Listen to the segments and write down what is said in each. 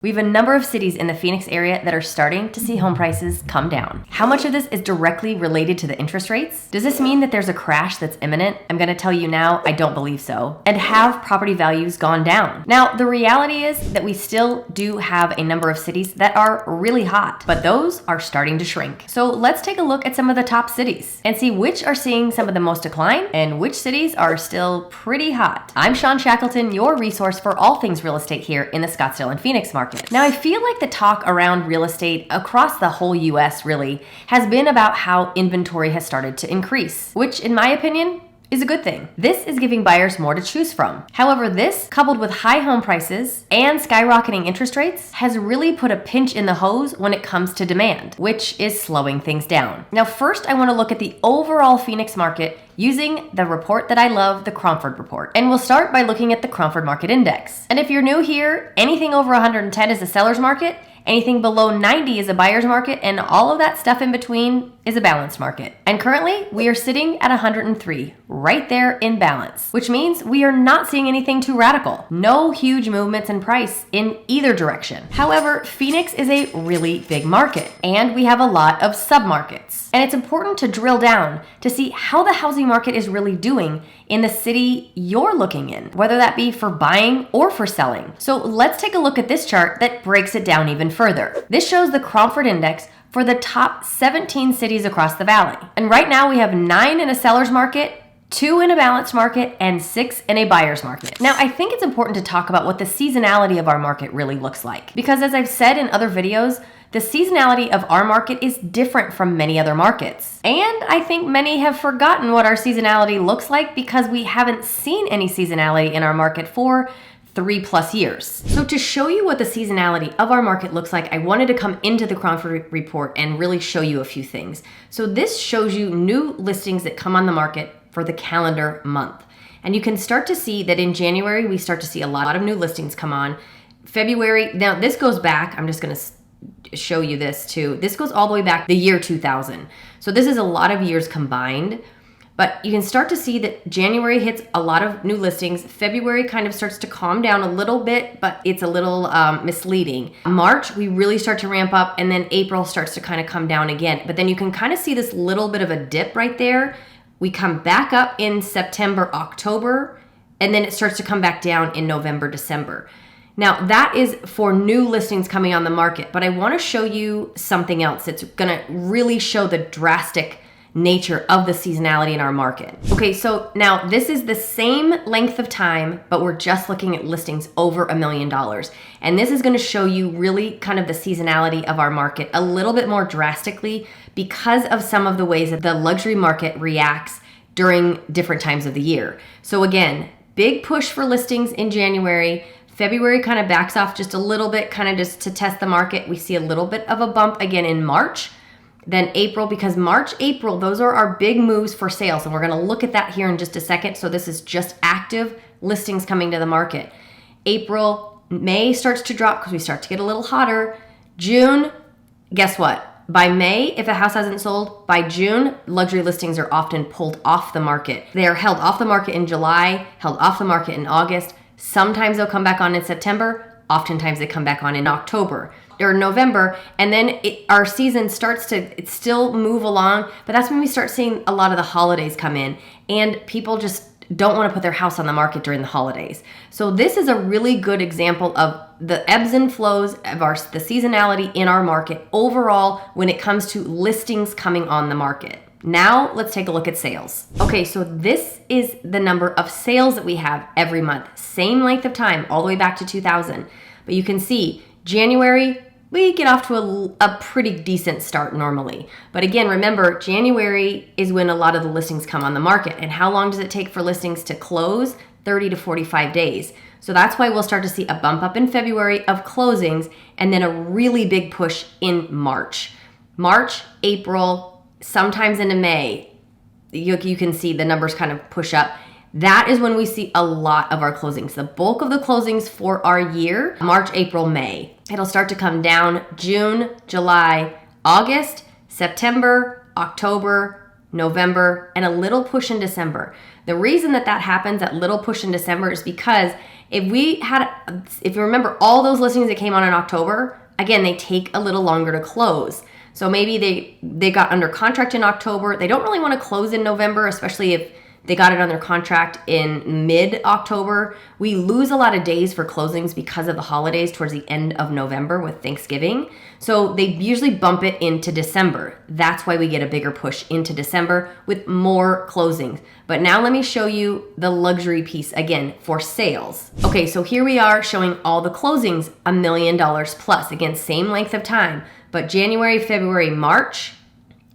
We have a number of cities in the Phoenix area that are starting to see home prices come down. How much of this is directly related to the interest rates? Does this mean that there's a crash that's imminent? I'm going to tell you now, I don't believe so. And have property values gone down? Now, the reality is that we still do have a number of cities that are really hot, but those are starting to shrink. So let's take a look at some of the top cities and see which are seeing some of the most decline and which cities are still pretty hot. I'm Shawn Shackelton, your resource for all things real estate here in the Scottsdale and Phoenix market. Now, I feel like the talk around real estate across the whole US really has been about how inventory has started to increase, which in my opinion is a good thing. This is giving buyers more to choose from. However, this, coupled with high home prices and skyrocketing interest rates, has really put a pinch in the hose when it comes to demand, which is slowing things down. Now, first, I want to look at the overall Phoenix market using the report that I love, the Cromford Report. And we'll start by looking at the Cromford Market Index. And if you're new here, anything over 110 is a seller's market, anything below 90 is a buyer's market, and all of that stuff in between is a balanced market. And currently, we are sitting at 103, right there in balance, which means we are not seeing anything too radical. No huge movements in price in either direction. However, Phoenix is a really big market, and we have a lot of submarkets. And it's important to drill down to see how the housing market is really doing in the city you're looking in, whether that be for buying or for selling. So let's take a look at this chart that breaks it down even further. This shows the Cromford Index for the top 17 cities across the valley. And right now we have 9 in a seller's market, 2 in a balanced market, and 6 in a buyer's market. Now, I think it's important to talk about what the seasonality of our market really looks like. Because as I've said in other videos, the seasonality of our market is different from many other markets. And I think many have forgotten what our seasonality looks like because we haven't seen any seasonality in our market for 3+ years. So to show you what the seasonality of our market looks like, I wanted to come into the Cromford Report and really show you a few things. So this shows you new listings that come on the market for the calendar month. And you can start to see that in January, we start to see a lot of new listings come on. February, now this goes back, I'm just gonna show you this too. This goes all the way back the year 2000. So this is a lot of years combined. But you can start to see that January hits a lot of new listings. February kind of starts to calm down a little bit, but it's a little misleading. March, we really start to ramp up, and then April starts to kind of come down again. But then you can kind of see this little bit of a dip right there. We come back up in September, October, and then it starts to come back down in November, December. Now, that is for new listings coming on the market, but I want to show you something else that's going to really show the drastic nature of the seasonality in our market. Okay, so now this is the same length of time, but we're just looking at listings over $1 million. And this is going to show you really kind of the seasonality of our market a little bit more drastically because of some of the ways that the luxury market reacts during different times of the year. So again, big push for listings in January. February kind of backs off just a little bit, kind of just to test the market. We see a little bit of a bump again in March. Then April, because March, April, those are our big moves for sales. And we're going to look at that here in just a second. So this is just active listings coming to the market. April, May starts to drop because we start to get a little hotter. June, guess what? By May, if a house hasn't sold, by June, luxury listings are often pulled off the market. They are held off the market in July, held off the market in August. Sometimes they'll come back on in September. Oftentimes they come back on in October or November, and then our season starts to still move along, but that's when we start seeing a lot of the holidays come in, and people just don't want to put their house on the market during the holidays. So this is a really good example of the ebbs and flows of the seasonality in our market overall when it comes to listings coming on the market. Now let's take a look at sales. Okay, so this is the number of sales that we have every month. Same length of time, all the way back to 2000. But you can see January, we get off to a pretty decent start normally. But again, remember, January is when a lot of the listings come on the market. And how long does it take for listings to close? 30 to 45 days. So that's why we'll start to see a bump up in February of closings and then a really big push in March. March, April, sometimes into May, you can see the numbers kind of push up. That is when we see a lot of our closings. The bulk of the closings for our year, March, April, May. It'll start to come down June, July, August, September, October, November, and a little push in December. The reason that happens, that little push in December, is because If you remember all those listings that came on in October, again, they take a little longer to close. So maybe they got under contract in October. They don't really want to close in November, especially if they got it under contract in mid-October. We lose a lot of days for closings because of the holidays towards the end of November with Thanksgiving. So they usually bump it into December. That's why we get a bigger push into December with more closings. But now let me show you the luxury piece again for sales. Okay, so here we are showing all the closings, $1 million plus. Again, same length of time, but January, February, March,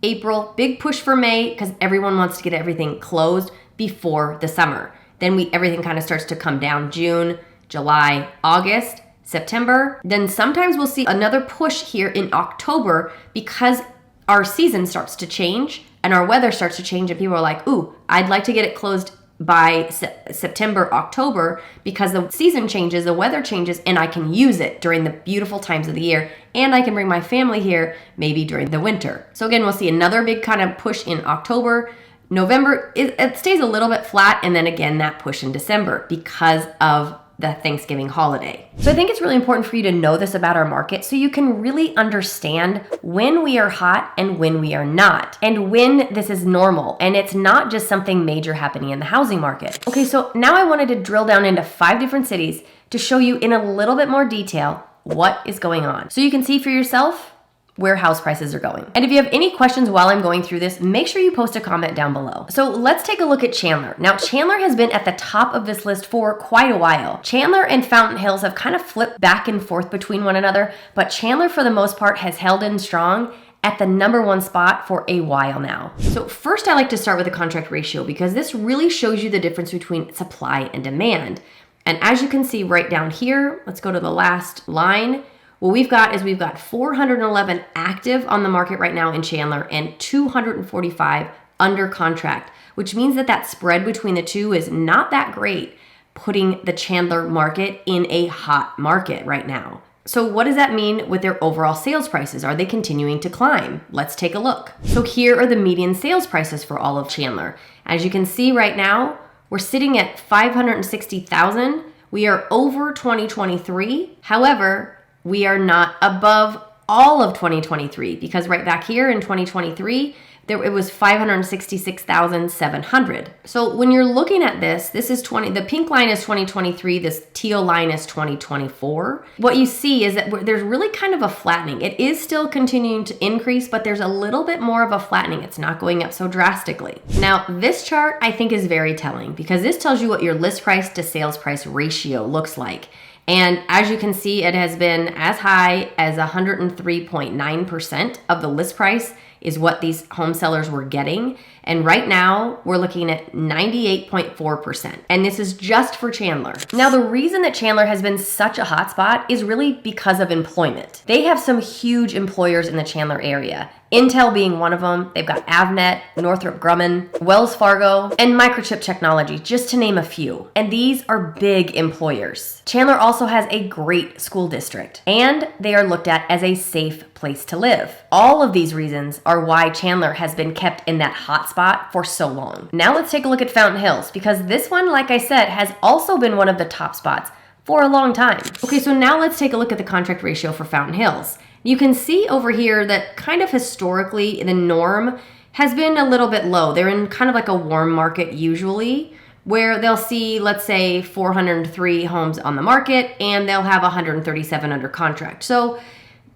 April, big push for May because everyone wants to get everything closed before the summer. Then everything kind of starts to come down. June, July, August, September. Then sometimes we'll see another push here in October because our season starts to change and our weather starts to change and people are like, ooh, I'd like to get it closed by September, October, because the season changes, the weather changes, and I can use it during the beautiful times of the year, and I can bring my family here maybe during the winter. So again, we'll see another big kind of push in October. November, it stays a little bit flat, and then again, that push in December because of the Thanksgiving holiday. So I think it's really important for you to know this about our market so you can really understand when we are hot and when we are not, and when this is normal and it's not just something major happening in the housing market. Okay, so now I wanted to drill down into 5 different cities to show you in a little bit more detail what is going on so you can see for yourself where house prices are going. And if you have any questions while I'm going through this, make sure you post a comment down below. So let's take a look at Chandler. Now, Chandler has been at the top of this list for quite a while. Chandler and Fountain Hills have kind of flipped back and forth between one another, but Chandler, for the most part, has held in strong at the #1 spot for a while now. So first, I like to start with the contract ratio because this really shows you the difference between supply and demand. And as you can see right down here, let's go to the last line. What we've got 411 active on the market right now in Chandler and 245 under contract, which means that spread between the two is not that great, putting the Chandler market in a hot market right now. So what does that mean with their overall sales prices? Are they continuing to climb? Let's take a look. So here are the median sales prices for all of Chandler. As you can see right now, we're sitting at $560,000. We are over 2023. However, we are not above all of 2023 because right back here in 2023, it was 566,700. So when you're looking at this is the pink line is 2023, this teal line is 2024. What you see is that there's really kind of a flattening. It is still continuing to increase, but there's a little bit more of a flattening. It's not going up so drastically. Now, this chart I think is very telling because this tells you what your list price to sales price ratio looks like. And as you can see, it has been as high as 103.9% of the list price is what these home sellers were getting. And right now we're looking at 98.4%. And this is just for Chandler. Now, the reason that Chandler has been such a hotspot is really because of employment. They have some huge employers in the Chandler area. Intel being one of them. They've got Avnet, Northrop Grumman, Wells Fargo, and Microchip Technology, just to name a few. And these are big employers. Chandler also has a great school district, and they are looked at as a safe place to live. All of these reasons are why Chandler has been kept in that hot spot for so long. Now let's take a look at Fountain Hills, because this one, like I said, has also been one of the top spots for a long time. Okay, so now let's take a look at the contract ratio for Fountain Hills. You can see over here that kind of historically the norm has been a little bit low. They're in kind of like a warm market usually, where they'll see, let's say, 403 homes on the market and they'll have 137 under contract. So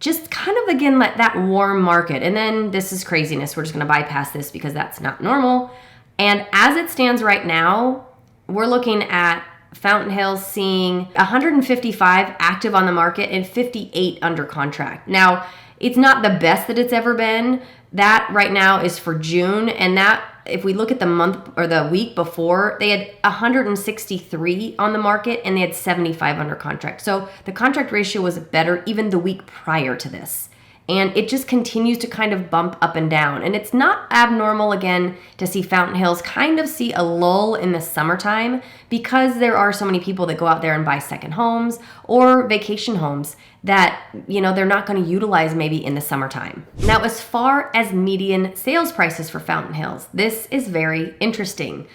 just kind of, again, like that warm market. And then this is craziness. We're just going to bypass this because that's not normal. And as it stands right now, we're looking at Fountain Hills seeing 155 active on the market and 58 under contract. Now, it's not the best that it's ever been. That right now is for June, and that, if we look at the month or the week before, they had 163 on the market and they had 75 under contract. So the contract ratio was better even the week prior to this. And it just continues to kind of bump up and down. And it's not abnormal, again, to see Fountain Hills kind of see a lull in the summertime because there are so many people that go out there and buy second homes or vacation homes that, you know, they're not going to utilize maybe in the summertime. Now, as far as median sales prices for Fountain Hills, this is very interesting.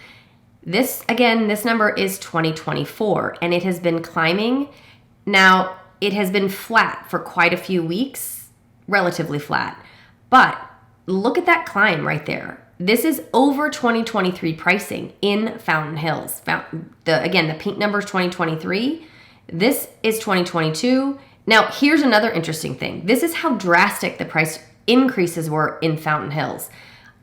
This number is 2024, and it has been climbing. Now, it has been flat for quite a few weeks, relatively flat. But look at that climb right there. This is over 2023 pricing in Fountain Hills. The pink number is 2023. This is 2022. Now, here's another interesting thing. This is how drastic the price increases were in Fountain Hills.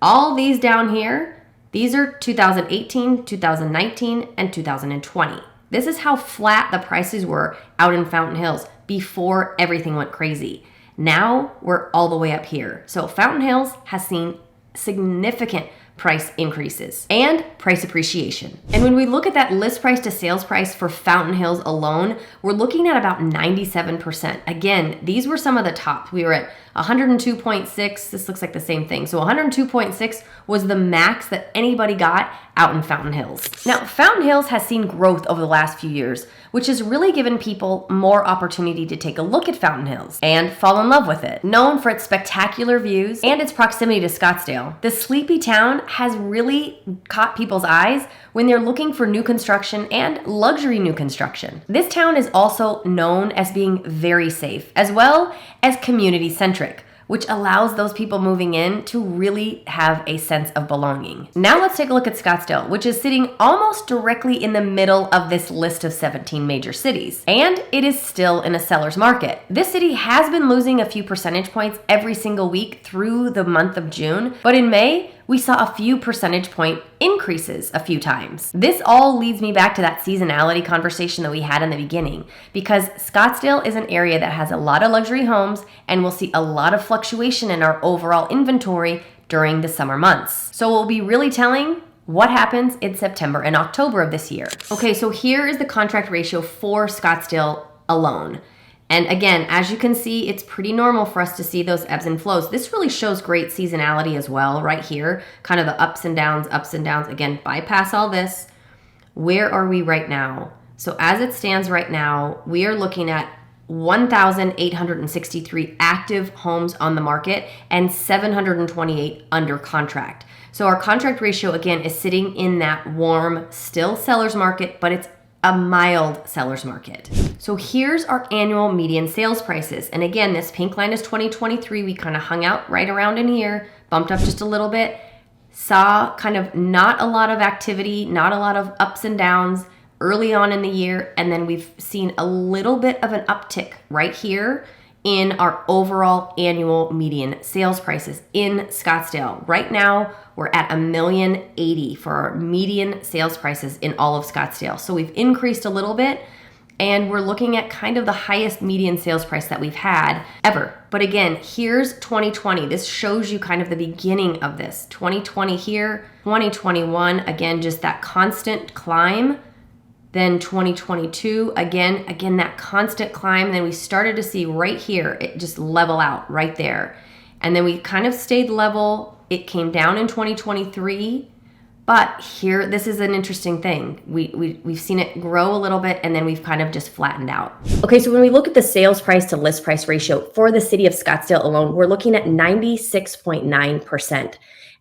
All these down here, these are 2018, 2019, and 2020. This is how flat the prices were out in Fountain Hills before everything went crazy. Now we're all the way up here. So Fountain Hills has seen significant price increases and price appreciation. And when we look at that list price to sales price for Fountain Hills alone, we're looking at about 97%. Again, these were some of the top. We were at 102.6. This looks like the same thing. So 102.6 was the max that anybody got out in Fountain Hills. Now, Fountain Hills has seen growth over the last few years, which has really given people more opportunity to take a look at Fountain Hills and fall in love with it. Known for its spectacular views and its proximity to Scottsdale, the sleepy town has really caught people's eyes when they're looking for new construction and luxury new construction. This town is also known as being very safe, as well as community-centric, which allows those people moving in to really have a sense of belonging. Now let's take a look at Scottsdale, which is sitting almost directly in the middle of this list of 17 major cities. And it is still in a seller's market. This city has been losing a few percentage points every single week through the month of June, but in May, we saw a few percentage point increases a few times. This all leads me back to that seasonality conversation that we had in the beginning, because Scottsdale is an area that has a lot of luxury homes and we'll see a lot of fluctuation in our overall inventory during the summer months. So we'll be really telling what happens in September and October of this year. Okay, so here is the contract ratio for Scottsdale alone. And again, as you can see, it's pretty normal for us to see those ebbs and flows. This really shows great seasonality as well right here, kind of the ups and downs. Again, bypass all this. Where are we right now? So as it stands right now, we are looking at 1,863 active homes on the market and 728 under contract. So our contract ratio, again, is sitting in that warm, still seller's market, but it's a mild seller's market. So here's our annual median sales prices. And again, this pink line is 2023. We kind of hung out right around in here, bumped up just a little bit, saw kind of not a lot of activity, not a lot of ups and downs early on in the year. And then we've seen a little bit of an uptick right here in our overall annual median sales prices in Scottsdale. Right now, we're at $1,080,000 for our median sales prices in all of Scottsdale. So we've increased a little bit, and we're looking at kind of the highest median sales price that we've had ever. But again, here's 2020. This shows you kind of the beginning of this. 2020 here, 2021, again, just that constant climb. Then 2022, again, that constant climb. Then we started to see right here, it just level out right there. And then we kind of stayed level. It came down in 2023. But here, this is an interesting thing. We've seen it grow a little bit, and then we've kind of just flattened out. Okay, so when we look at the sales price to list price ratio for the city of Scottsdale alone, we're looking at 96.9%.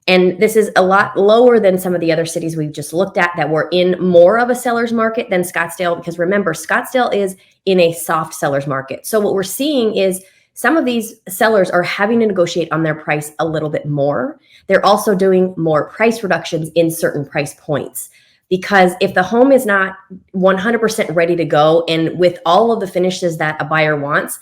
And this is a lot lower than some of the other cities we've just looked at that were in more of a seller's market than Scottsdale, because remember, Scottsdale is in a soft seller's market. So what we're seeing is some of these sellers are having to negotiate on their price a little bit more. They're also doing more price reductions in certain price points, because if the home is not 100% ready to go and with all of the finishes that a buyer wants,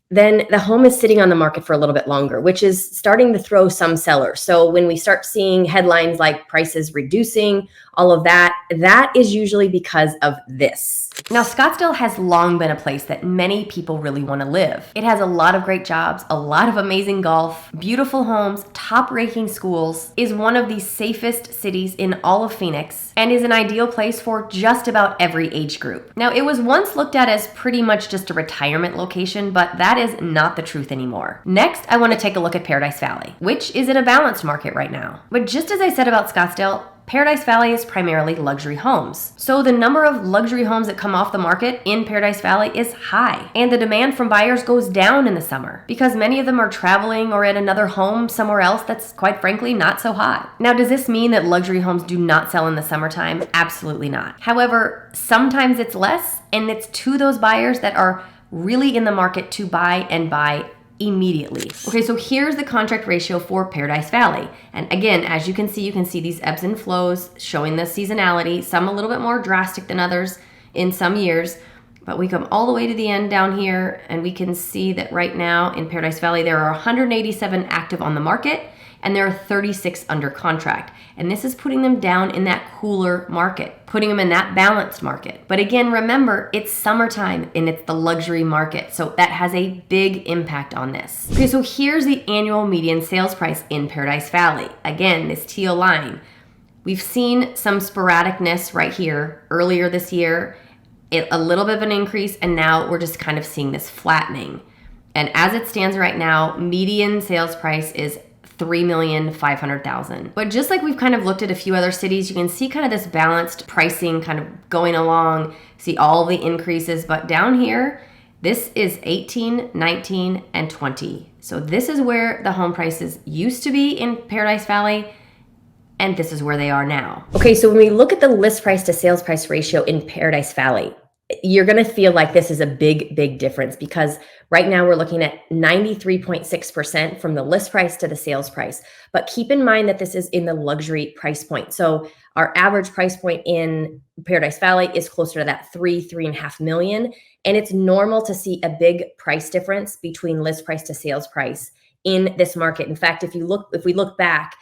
then the home is sitting on the market for a little bit longer, which is starting to throw some sellers. So when we start seeing headlines like prices reducing, all of that, that is usually because of this. Now, Scottsdale has long been a place that many people really want to live. It has a lot of great jobs, a lot of amazing golf, beautiful homes, top-ranking schools, is one of the safest cities in all of Phoenix, and is an ideal place for just about every age group. Now, it was once looked at as pretty much just a retirement location, but that is not the truth anymore. Next, I want to take a look at Paradise Valley, which is in a balanced market right now. But just as I said about Scottsdale, Paradise Valley is primarily luxury homes. So the number of luxury homes that come off the market in Paradise Valley is high, and the demand from buyers goes down in the summer because many of them are traveling or at another home somewhere else that's quite frankly not so hot. Now, does this mean that luxury homes do not sell in the summertime? Absolutely not. However, sometimes it's less, and it's to those buyers that are really in the market to buy and buy immediately. Okay, so here's the contract ratio for Paradise Valley. And again, as you can see these ebbs and flows showing the seasonality, some a little bit more drastic than others in some years. But we come all the way to the end down here, and we can see that right now in Paradise Valley, there are 187 active on the market, and there are 36 under contract. And this is putting them down in that cooler market, putting them in that balanced market. But again, remember, it's summertime and it's the luxury market. So that has a big impact on this. Okay, so here's the annual median sales price in Paradise Valley. Again, this teal line. We've seen some sporadicness right here earlier this year, a little bit of an increase, and now we're just kind of seeing this flattening. And as it stands right now, median sales price is $3,500,000. But just like we've kind of looked at a few other cities, you can see kind of this balanced pricing kind of going along, see all the increases. But down here, this is 18, 19, and 20. So this is where the home prices used to be in Paradise Valley, and this is where they are now. Okay, so when we look at the list price to sales price ratio in Paradise Valley, you're going to feel like this is a big difference, because right now we're looking at 93.6% from the list price to the sales price. But keep in mind that this is in the luxury price point. So our average price point in Paradise Valley is closer to that 3.5 million. And it's normal to see a big price difference between list price to sales price in this market. In fact, if we look back,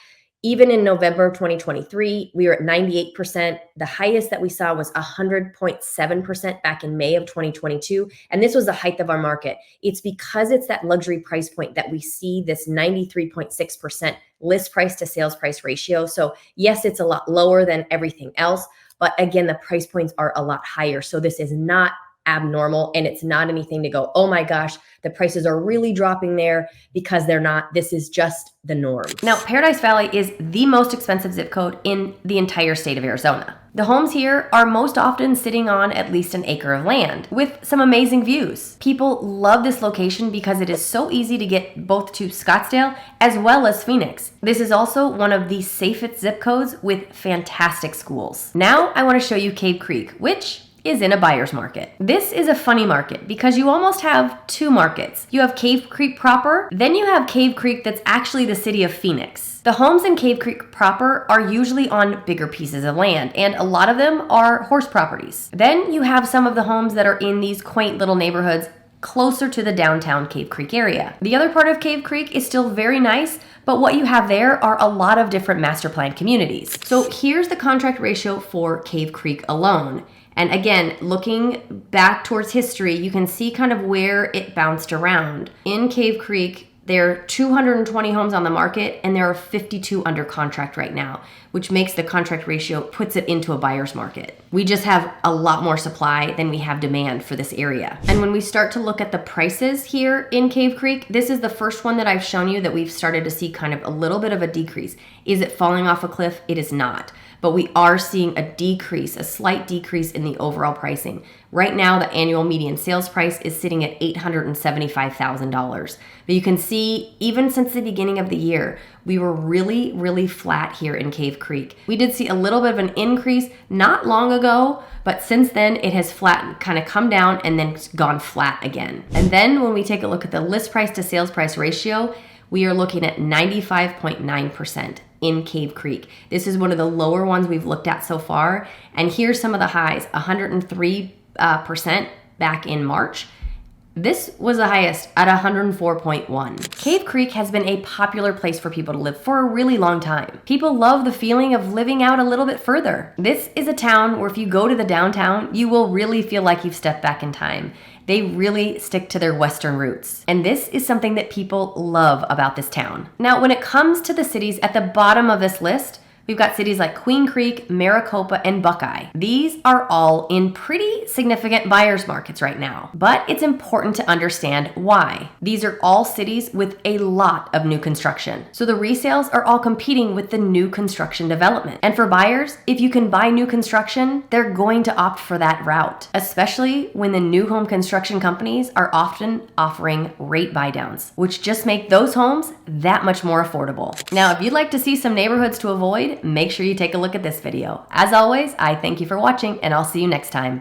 even in November 2023, we were at 98%. The highest that we saw was 100.7% back in May of 2022. And this was the height of our market. It's because it's that luxury price point that we see this 93.6% list price to sales price ratio. So yes, it's a lot lower than everything else, but again, the price points are a lot higher. So this is not abnormal, and it's not anything to go, oh my gosh, the prices are really dropping there, because they're not. This is just the norm. Now, Paradise Valley is the most expensive zip code in the entire state of Arizona. The homes here are most often sitting on at least an acre of land with some amazing views. People love this location because it is so easy to get both to Scottsdale as well as Phoenix. This is also one of the safest zip codes with fantastic schools. Now I want to show you Cave Creek, which is in a buyer's market. This is a funny market because you almost have two markets. You have Cave Creek proper, then you have Cave Creek that's actually the city of Phoenix. The homes in Cave Creek proper are usually on bigger pieces of land, and a lot of them are horse properties. Then you have some of the homes that are in these quaint little neighborhoods closer to the downtown Cave Creek area. The other part of Cave Creek is still very nice, but what you have there are a lot of different master plan communities. So here's the contract ratio for Cave Creek alone. And again, looking back towards history, you can see kind of where it bounced around. In Cave Creek, there are 220 homes on the market, and there are 52 under contract right now, which makes the contract ratio, puts it into a buyer's market. We just have a lot more supply than we have demand for this area. And when we start to look at the prices here in Cave Creek, this is the first one that I've shown you that we've started to see kind of a little bit of a decrease. Is it falling off a cliff? It is not. But we are seeing a decrease, a slight decrease in the overall pricing. Right now, the annual median sales price is sitting at $875,000. But you can see, even since the beginning of the year, we were really flat here in Cave Creek. We did see a little bit of an increase not long ago, but since then it has flattened, kind of come down and then gone flat again. And then when we take a look at the list price to sales price ratio, we are looking at 95.9% in Cave Creek. This is one of the lower ones we've looked at so far. And here's some of the highs, 103% back in March. This was the highest at 104.1. Cave Creek has been a popular place for people to live for a really long time. People love the feeling of living out a little bit further. This is a town where if you go to the downtown, you will really feel like you've stepped back in time. They really stick to their Western roots. And this is something that people love about this town. Now, when it comes to the cities at the bottom of this list, We've got cities like Queen Creek, Maricopa, and Buckeye. These are all in pretty significant buyer's markets right now, but it's important to understand why. These are all cities with a lot of new construction, so the resales are all competing with the new construction development. And for buyers, if you can buy new construction, they're going to opt for that route, especially when the new home construction companies are often offering rate buydowns, which just make those homes that much more affordable. Now, if you'd like to see some neighborhoods to avoid, make sure you take a look at this video. As always, I thank you for watching, and I'll see you next time.